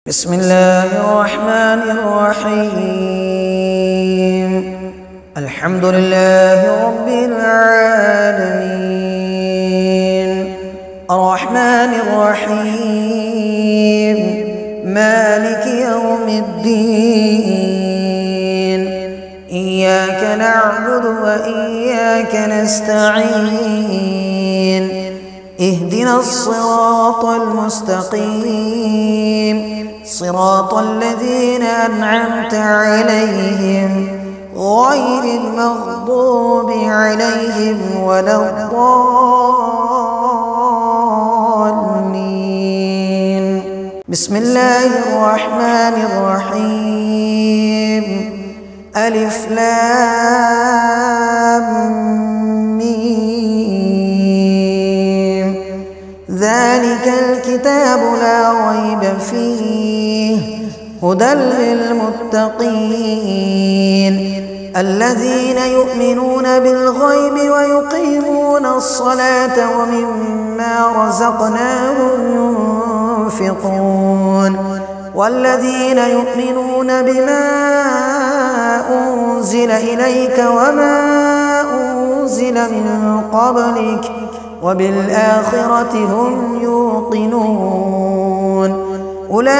بسم الله الرحمن الرحيم. الحمد لله رب العالمين، الرحمن الرحيم، مالك يوم الدين. إياك نعبد وإياك نستعين. اهدنا الصراط المستقيم، صراط الذين أنعمت عليهم غير المغضوب عليهم ولا الضالين. بسم الله الرحمن الرحيم. ألف لام ميم. ذلك الكتاب لا ريب فيه هدى للمتقين الذين يؤمنون بالغيب ويقيمون الصلاة ومما رزقناهم ينفقون والذين يؤمنون بما أنزل إليك وما أنزل من قبلك وبالآخرة هم يوقنون. أولئك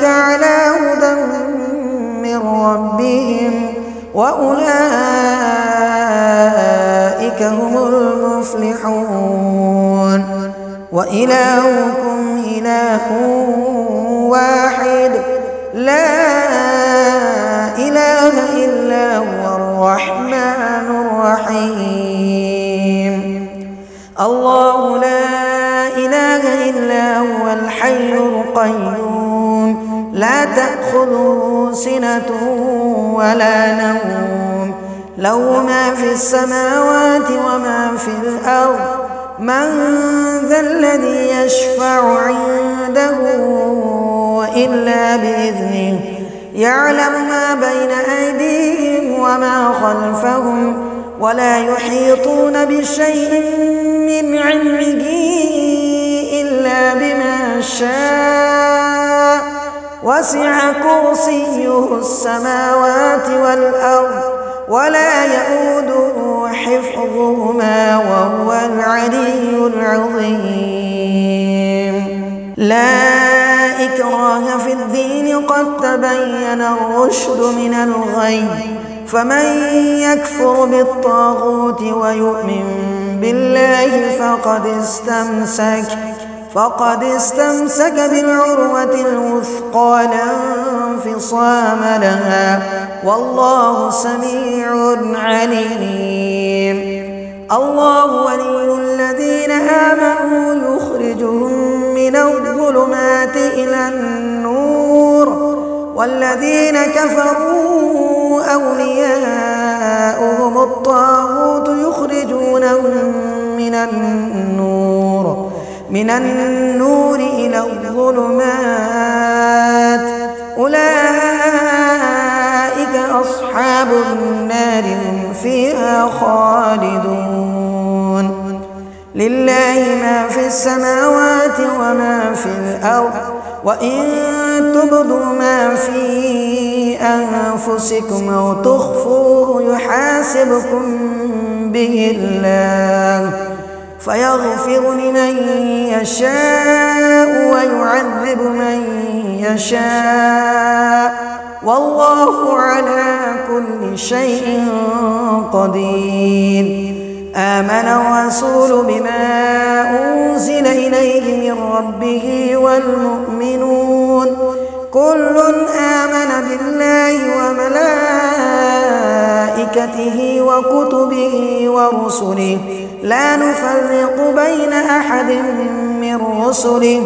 على هدى من ربهم وأولئك هم المفلحون. وإلهكم إله واحد لا إله إلا هو الرحمن الرحيم. الله لا إله إلا هو الحي القيوم لا تأخذه سنة ولا نوم له ما في السماوات وما في الأرض. من ذا الذي يشفع عنده إلا بإذنه يعلم ما بين أيديهم وما خلفهم ولا يحيطون بشيء من علمه إلا بما شاء. وسع كرسيه السماوات والأرض ولا يؤوده حفظهما وهو العلي العظيم. لا إكراه في الدين قد تبين الرشد من الغي. فمن يكفر بالطاغوت ويؤمن بالله فقد استمسك بالعروة الوثقى لا انفصام لها والله سميع عليم. الله ولي الذين آمنوا يخرجهم من الظلمات إلى النور والذين كفروا أولياؤهم الطاغوت يخرجونهم من النور إلى الظلمات. أولئك أصحاب النار هم فيها خالدون. لله ما في السماوات وما في الأرض وإن تبدوا ما في أنفسكم أو تخفوه يحاسبكم به الله فيغفر لمن يشاء ويعذب من يشاء والله على كل شيء قدير. آمن الرسول بما أنزل إليه من ربه والمؤمنون كل آمن بالله وملائكته وكتبه ورسله لا نفرق بين أحد من رسله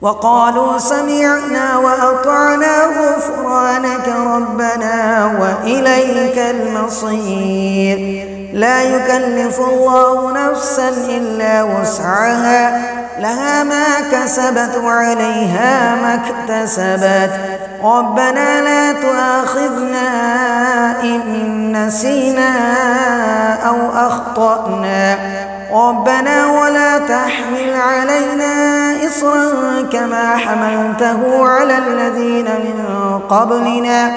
وقالوا سمعنا وأطعنا غفرانك ربنا وإليك المصير. لا يكلف الله نفسا إلا وسعها لها ما كسبت وعليها ما اكتسبت. ربنا لا تؤاخذنا إن نسينا أو أخطأنا ربنا ولا تحمل علينا إصرا كما حملته على الذين من قبلنا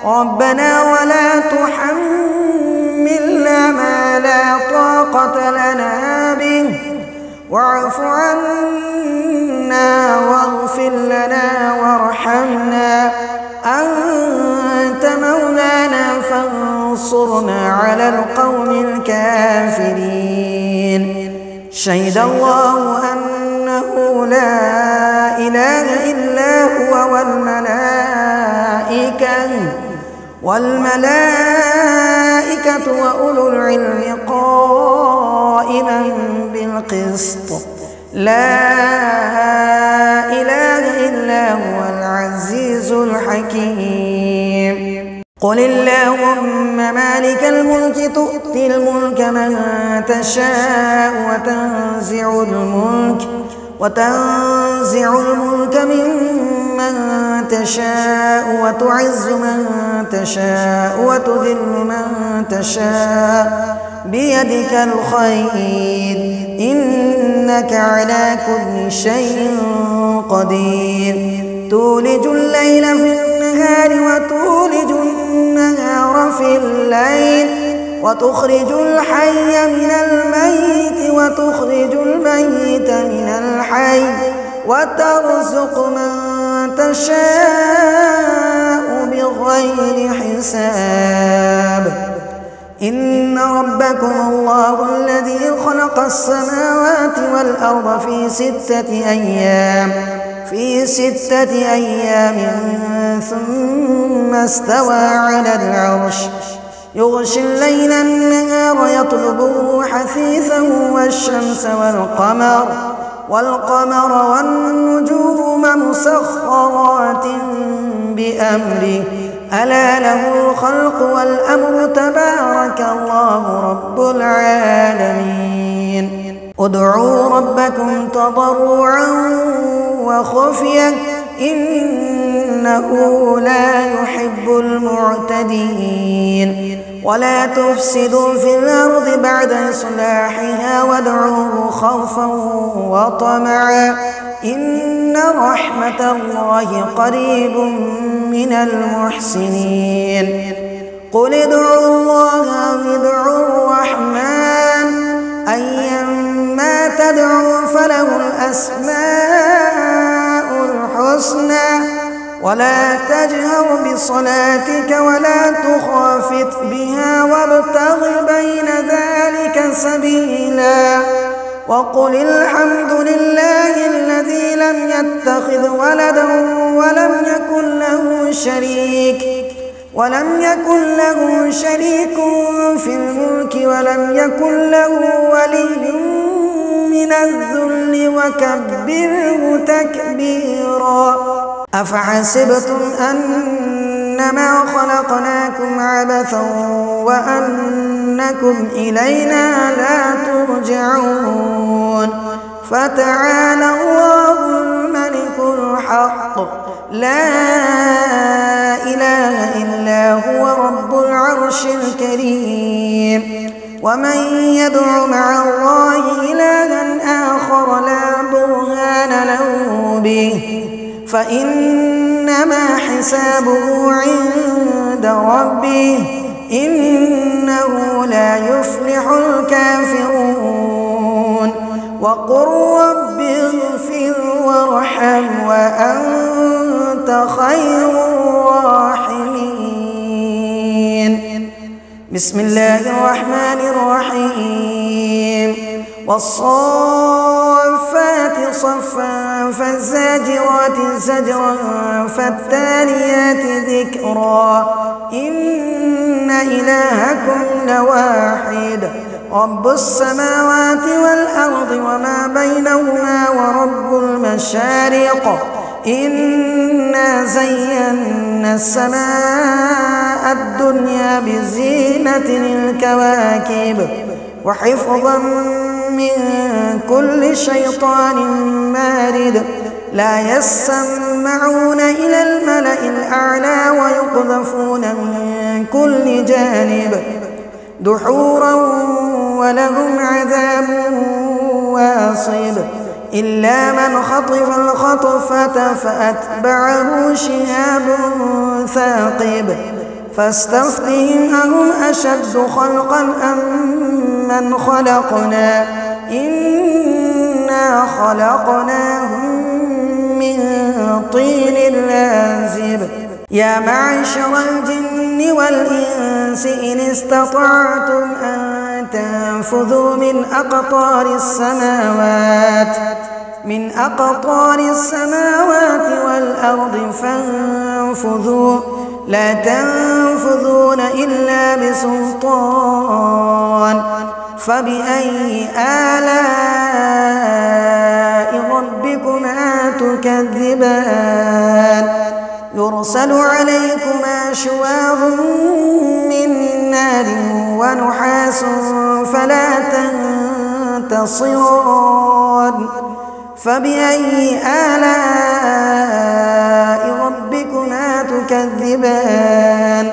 ربنا ولا تحملنا ما لا طاقة لنا به واعف عنا واغفر لنا وارحمنا أنت مولانا فانصرنا على القوم الكافرين شهد الله أنه لا إله إلا هو والملائكة وأولو العلم قائما بالقسط لا إله إلا هو العزيز الحكيم قل اللهم مالك الملك تؤتي الملك من تشاء وتنزع الملك ممن تشاء وتعز من تشاء وتذل من تشاء بيدك الخير إنك على كل شيء قدير تولج الليل في النهار وتولج النهار في الليل وتخرج الحي من الميت وتخرج الميت من الحي وترزق من تشاء بغير حساب إن ربكم الله الذي خلق السماوات والأرض في ستة أيام ثم استوى على العرش يغشي الليل النهار يطلبه حثيثا والشمس والقمر والنجوم مسخرات بأمره ألا له الخلق والأمر تبارك الله رب العالمين ادعوا ربكم تضرعا وخفية إنه لا يحب المعتدين ولا تفسدوا في الأرض بعد إصلاحها وادعوه خوفا وطمعا إن رحمة الله قريب من المحسنين قل ادعوا الله أو ادعوا الرحمن أيما تدعوا فله الأسماء الحسنى ولا تجهر بصلاتك ولا تخافت بها وابتغ بين ذلك سبيلا وقل الحمد لله الذي لم يتخذ ولدا ولم يكن له شريك في الملك ولم يكن له ولي من الذل وكبره تكبيرا أفحسبتم أنما خلقناكم عبثا وأنكم إلينا لا ترجعون فتعالى الله الملك الحق لا إله إلا هو رب العرش الكريم ومن يدع مع الله إلها آخر لا برهان له به فإنما حسابه عند ربه إنه لا يفلح الكافرون وقل رب اغفر وارحم وأنت خير الراحمين بسم الله الرحمن الرحيم والصافات صفا فالزاجرات زجرا فالتاليات ذكرا إن إلهكم لواحد رب السماوات والأرض وما بينهما ورب المشارق إنا زينا السماء الدنيا بزينة الكواكب وحفظا من كل شيطان مارد لا يسمعون إلى الملأ الأعلى ويقذفون من كل جانب دحورا ولهم عذاب واصب إلا من خطف الخطفة فأتبعه شهاب ثاقب فاستفتهم أهم أشد خلقا أم من خلقنا إنا خلقناهم من طين لازب يا معشر الجن والإنس إن استطعتم أن تنفذوا من أقطار السماوات والأرض فانفذوا لا تنفذون إلا بسلطان فبأي آلاء ربكما تكذبان يرسل عليكما شواظ من نار ونحاس فلا تنتصران فبأي آلاء ربكما تكذبان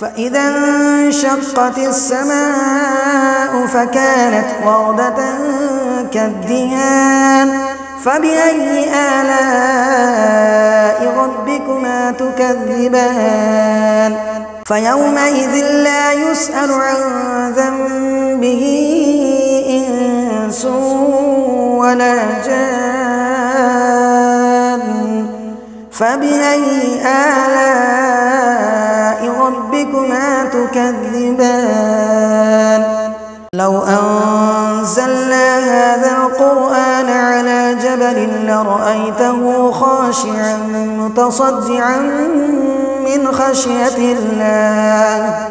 فإذا انشقت السماء فكانت وردة كالدهان فبأي آلاء ربكما تكذبان فيومئذ لا يسأل عن ذنبه إنس ولا جان فبأي آلاء ربكما تكذبان لو أنزلنا هذا القرآن على جبل لرأيته خاشعا متصدعا من خشية الله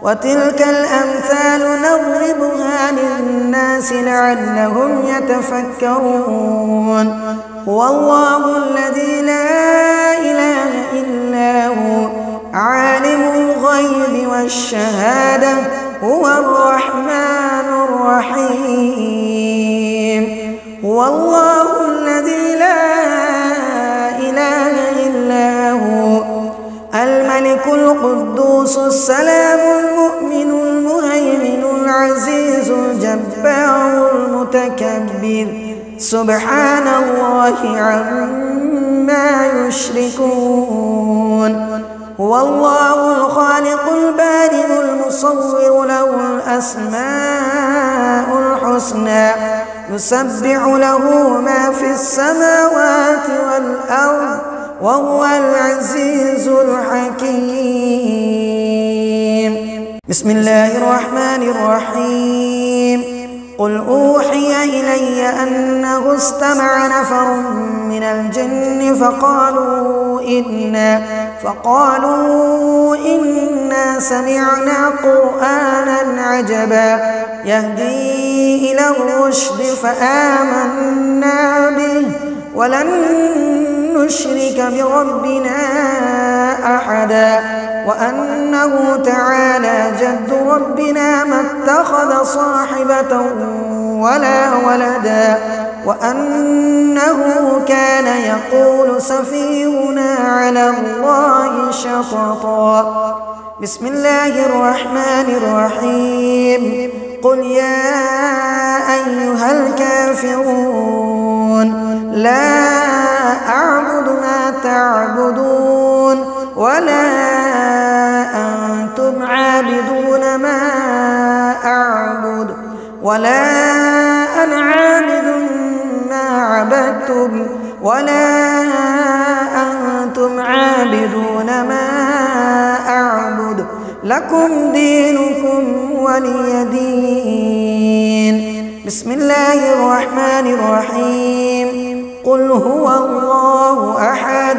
وتلك الأمثال نضربها للناس لعلهم يتفكرون هو الله الذي لا إله إلا هو عالم الغيب والشهادة هو الرحمن الرحيم هو الله الذي لا إله إلا هو الملك القدوس السلام المؤمن المهيمن العزيز الجبار المتكبر سبحان الله عما يشركون هو الله الخالق البارئ المصور له الأسماء الحسنى يسبح له ما في السماوات والأرض وهو العزيز الحكيم بسم الله الرحمن الرحيم قل أوحي إلي أنه استمع نفر من الجن فقالوا إنا سمعنا قرآنا عجبا يهدي إلى الرشد فآمنا به ولن نشرك بربنا أحدا وأنه تعالى جد ربنا ما اتخذ صاحبة ولا ولدا وأنه كان يقول سفيهنا على الله شططا بسم الله الرحمن الرحيم قل يا أيها الكافرون لا أعبد ما تعبدون ولا أنتم عابدون ما أعبد ولا أنا عابد ما عبدتم ولا أنتم عابدون ما أعبد لكم دينكم ولي دين بسم الله الرحمن الرحيم قل هو الله أحد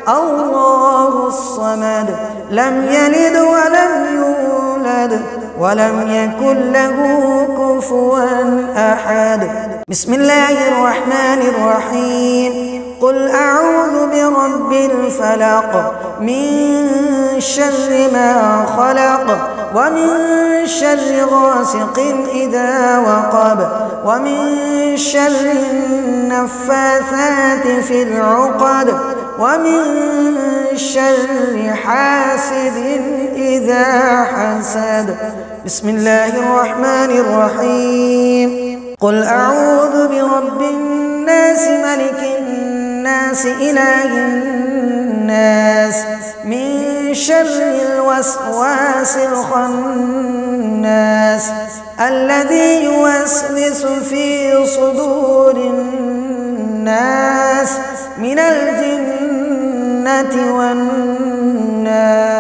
الله الصمد لم يلد ولم يولد ولم يكن له كفوا أحد بسم الله الرحمن الرحيم قل أعوذ برب الفلق من شر ما خلق ومن شر غاسق إذا وقب ومن شر النفاثات في العقد ومن شر حاسد إذا حسد بسم الله الرحمن الرحيم قل أعوذ برب الناس ملك الناس إله الناس من شر الوسواس الخناس الذي يوسوس في صدور الناس من الجنة والناس.